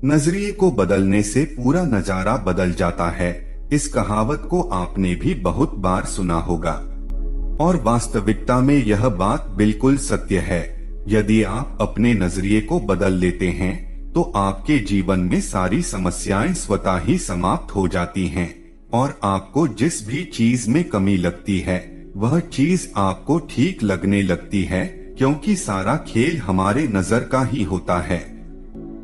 नजरिए को बदलने से पूरा नजारा बदल जाता है। इस कहावत को आपने भी बहुत बार सुना होगा और वास्तविकता में यह बात बिल्कुल सत्य है। यदि आप अपने नजरिए को बदल लेते हैं तो आपके जीवन में सारी समस्याएं स्वतः ही समाप्त हो जाती हैं और आपको जिस भी चीज में कमी लगती है वह चीज आपको ठीक लगने लगती है, क्योंकि सारा खेल हमारे नजर का ही होता है।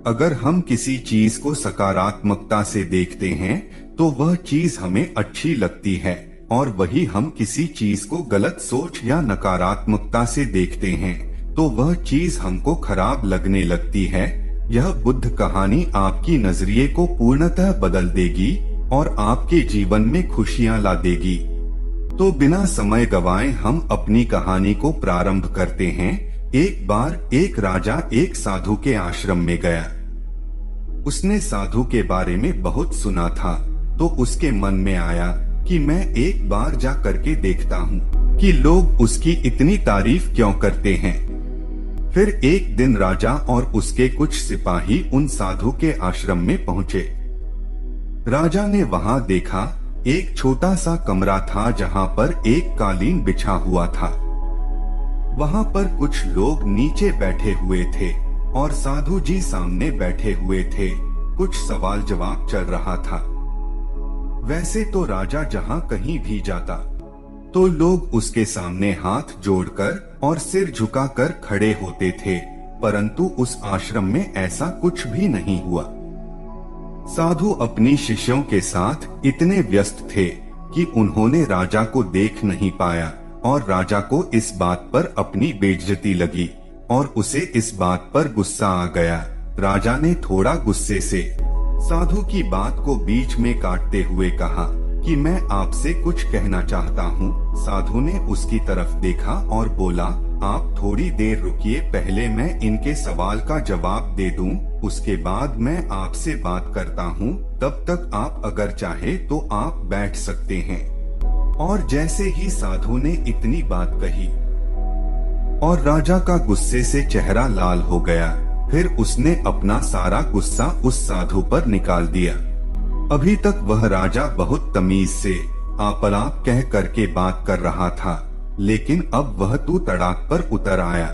अगर हम किसी चीज को सकारात्मकता से देखते हैं तो वह चीज हमें अच्छी लगती है और वही हम किसी चीज को गलत सोच या नकारात्मकता से देखते हैं तो वह चीज हमको खराब लगने लगती है। यह बुद्ध कहानी आपकी नजरिए को पूर्णतः बदल देगी और आपके जीवन में खुशियां ला देगी। तो बिना समय गवाए हम अपनी कहानी को प्रारंभ करते हैं। एक बार एक राजा एक साधु के आश्रम में गया। उसने साधु के बारे में बहुत सुना था तो उसके मन में आया कि मैं एक बार जा करके देखता हूँ कि लोग उसकी इतनी तारीफ क्यों करते हैं। फिर एक दिन राजा और उसके कुछ सिपाही उन साधु के आश्रम में पहुँचे। राजा ने वहाँ देखा एक छोटा सा कमरा था जहाँ पर एक कालीन बिछा हुआ था। वहाँ पर कुछ लोग नीचे बैठे हुए थे और साधु जी सामने बैठे हुए थे। कुछ सवाल जवाब चल रहा था। वैसे तो राजा जहाँ कहीं भी जाता तो लोग उसके सामने हाथ जोड़कर और सिर झुकाकर खड़े होते थे, परंतु उस आश्रम में ऐसा कुछ भी नहीं हुआ। साधु अपनी शिष्यों के साथ इतने व्यस्त थे कि उन्होंने राजा को देख नहीं पाया और राजा को इस बात पर अपनी बेइज्जती लगी और उसे इस बात पर गुस्सा आ गया। राजा ने थोड़ा गुस्से से साधु की बात को बीच में काटते हुए कहा कि मैं आपसे कुछ कहना चाहता हूँ। साधु ने उसकी तरफ देखा और बोला, आप थोड़ी देर रुकिए, पहले मैं इनके सवाल का जवाब दे दूं, उसके बाद मैं आपसे बात करता हूँ। तब तक आप अगर चाहे तो आप बैठ सकते हैं। और जैसे ही साधु ने इतनी बात कही और राजा का गुस्से से चेहरा लाल हो गया, फिर उसने अपना सारा गुस्सा उस साधु पर निकाल दिया। अभी तक वह राजा बहुत तमीज से आप कह करके बात कर रहा था, लेकिन अब वह तू तड़ाक पर उतर आया।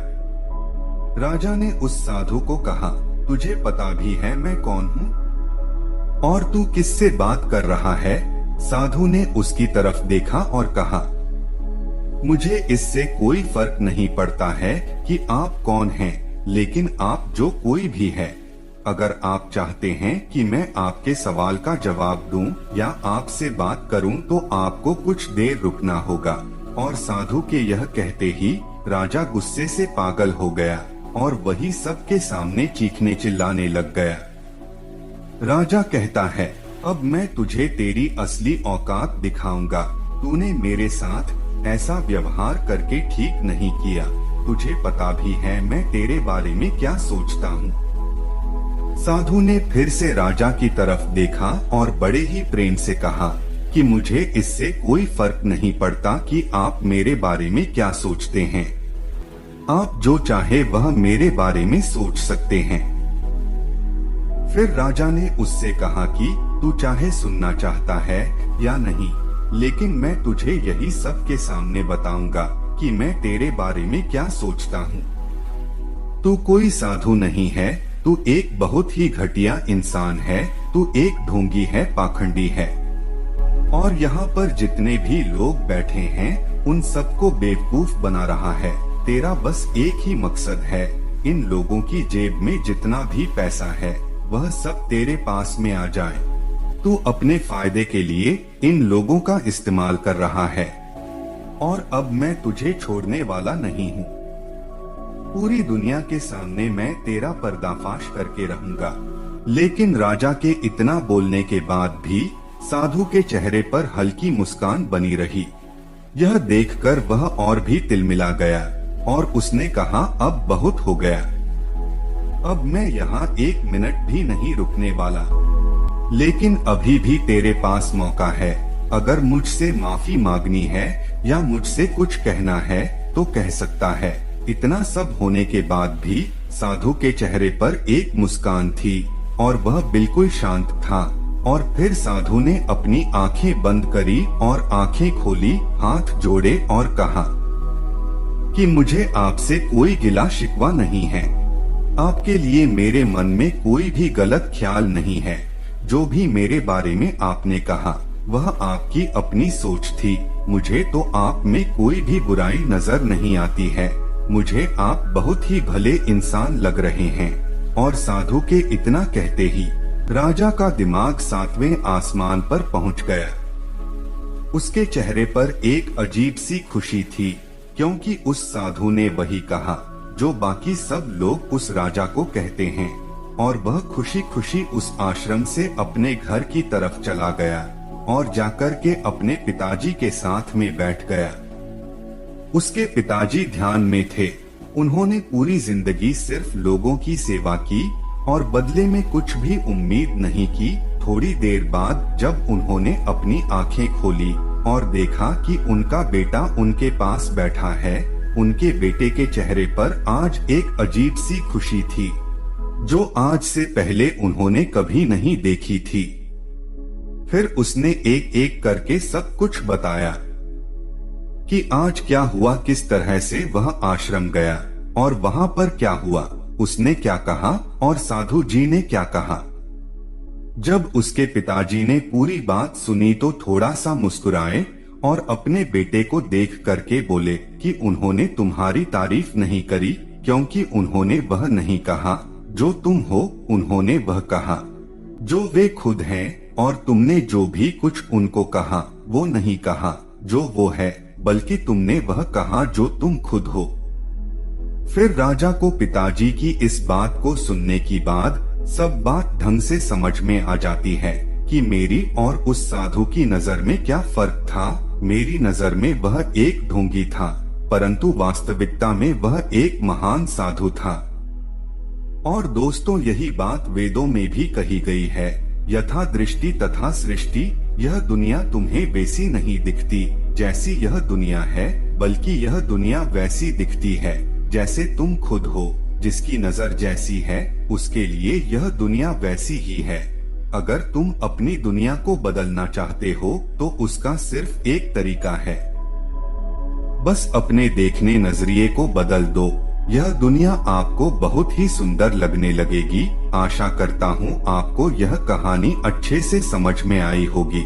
राजा ने उस साधु को कहा, तुझे पता भी है मैं कौन हूँ और तू किससे बात कर रहा है? साधु ने उसकी तरफ देखा और कहा, मुझे इससे कोई फर्क नहीं पड़ता है कि आप कौन हैं, लेकिन आप जो कोई भी है, अगर आप चाहते हैं कि मैं आपके सवाल का जवाब दूं या आपसे बात करूं तो आपको कुछ देर रुकना होगा। और साधु के यह कहते ही राजा गुस्से से पागल हो गया और वही सबके सामने चीखने चिल्लाने लग गया। राजा कहता है, अब मैं तुझे तेरी असली औकात दिखाऊंगा। तूने मेरे साथ ऐसा व्यवहार करके ठीक नहीं किया। तुझे पता भी है मैं तेरे बारे में क्या सोचता हूँ। साधु ने फिर से राजा की तरफ देखा और बड़े ही प्रेम से कहा कि मुझे इससे कोई फर्क नहीं पड़ता कि आप मेरे बारे में क्या सोचते हैं। आप जो चाहे वह मेरे बारे में सोच सकते हैं। फिर राजा ने उससे कहा कि तू चाहे सुनना चाहता है या नहीं, लेकिन मैं तुझे यही सबके सामने बताऊंगा कि मैं तेरे बारे में क्या सोचता हूँ। तू कोई साधु नहीं है, तू एक बहुत ही घटिया इंसान है। तू एक ढोंगी है, पाखंडी है। और यहाँ पर जितने भी लोग बैठे हैं उन सबको बेवकूफ बना रहा है। तेरा बस एक ही मकसद है, इन लोगों की जेब में जितना भी पैसा है वह सब तेरे पास में आ जाए। तू अपने फायदे के लिए इन लोगों का इस्तेमाल कर रहा है और अब मैं तुझे छोड़ने वाला नहीं हूँ। पूरी दुनिया के सामने मैं तेरा पर्दाफाश करके रहूंगा। लेकिन राजा के इतना बोलने के बाद भी साधु के चेहरे पर हल्की मुस्कान बनी रही। यह देखकर वह और भी तिलमिला गया और उसने कहा, अब बहुत हो गया, अब मैं यहाँ एक मिनट भी नहीं रुकने वाला। लेकिन अभी भी तेरे पास मौका है। अगर मुझसे माफी मांगनी है या मुझसे कुछ कहना है तो कह सकता है। इतना सब होने के बाद भी साधु के चेहरे पर एक मुस्कान थी और वह बिल्कुल शांत था। और फिर साधु ने अपनी आंखें बंद करी और आंखें खोली, हाथ जोड़े और कहा कि मुझे आपसे कोई गिला शिकवा नहीं है। आपके लिए मेरे मन में कोई भी गलत ख्याल नहीं है। जो भी मेरे बारे में आपने कहा वह आपकी अपनी सोच थी। मुझे तो आप में कोई भी बुराई नजर नहीं आती है। मुझे आप बहुत ही भले इंसान लग रहे हैं। और साधु के इतना कहते ही राजा का दिमाग 7वें आसमान पर पहुंच गया। उसके चेहरे पर एक अजीब सी खुशी थी, क्योंकि उस साधु ने वही कहा जो बाकी सब लोग उस राजा को कहते हैं। और वह खुशी खुशी उस आश्रम से अपने घर की तरफ चला गया और जाकर के अपने पिताजी के साथ में बैठ गया। उसके पिताजी ध्यान में थे। उन्होंने पूरी जिंदगी सिर्फ लोगों की सेवा की और बदले में कुछ भी उम्मीद नहीं की। थोड़ी देर बाद जब उन्होंने अपनी आंखें खोली और देखा कि उनका बेटा उनके पास बैठा है, उनके बेटे के चेहरे पर आज एक अजीब सी खुशी थी जो आज से पहले उन्होंने कभी नहीं देखी थी। फिर उसने एक एक करके सब कुछ बताया कि आज क्या हुआ, किस तरह से वह आश्रम गया और वहां पर क्या हुआ, उसने क्या कहा और साधु जी ने क्या कहा। जब उसके पिताजी ने पूरी बात सुनी तो थोड़ा सा मुस्कुराए और अपने बेटे को देख करके बोले कि उन्होंने तुम्हारी तारीफ नहीं करी, क्योंकि उन्होंने वह नहीं कहा जो तुम हो, उन्होंने वह कहा जो वे खुद हैं। और तुमने जो भी कुछ उनको कहा वो नहीं कहा जो वो है, बल्कि तुमने वह कहा जो तुम खुद हो। फिर राजा को पिताजी की इस बात को सुनने की बाद सब बात ढंग से समझ में आ जाती है कि मेरी और उस साधु की नजर में क्या फर्क था। मेरी नजर में वह एक ढोंगी था, परंतु वास्तविकता में वह एक महान साधु था। और दोस्तों, यही बात वेदों में भी कही गई है, यथा दृष्टि तथा सृष्टि। यह दुनिया तुम्हें वैसी नहीं दिखती जैसी यह दुनिया है, बल्कि यह दुनिया वैसी दिखती है जैसे तुम खुद हो। जिसकी नजर जैसी है उसके लिए यह दुनिया वैसी ही है। अगर तुम अपनी दुनिया को बदलना चाहते हो तो उसका सिर्फ एक तरीका है, बस अपने देखने नजरिए को बदल दो। यह दुनिया आपको बहुत ही सुंदर लगने लगेगी। आशा करता हूँ आपको यह कहानी अच्छे से समझ में आई होगी।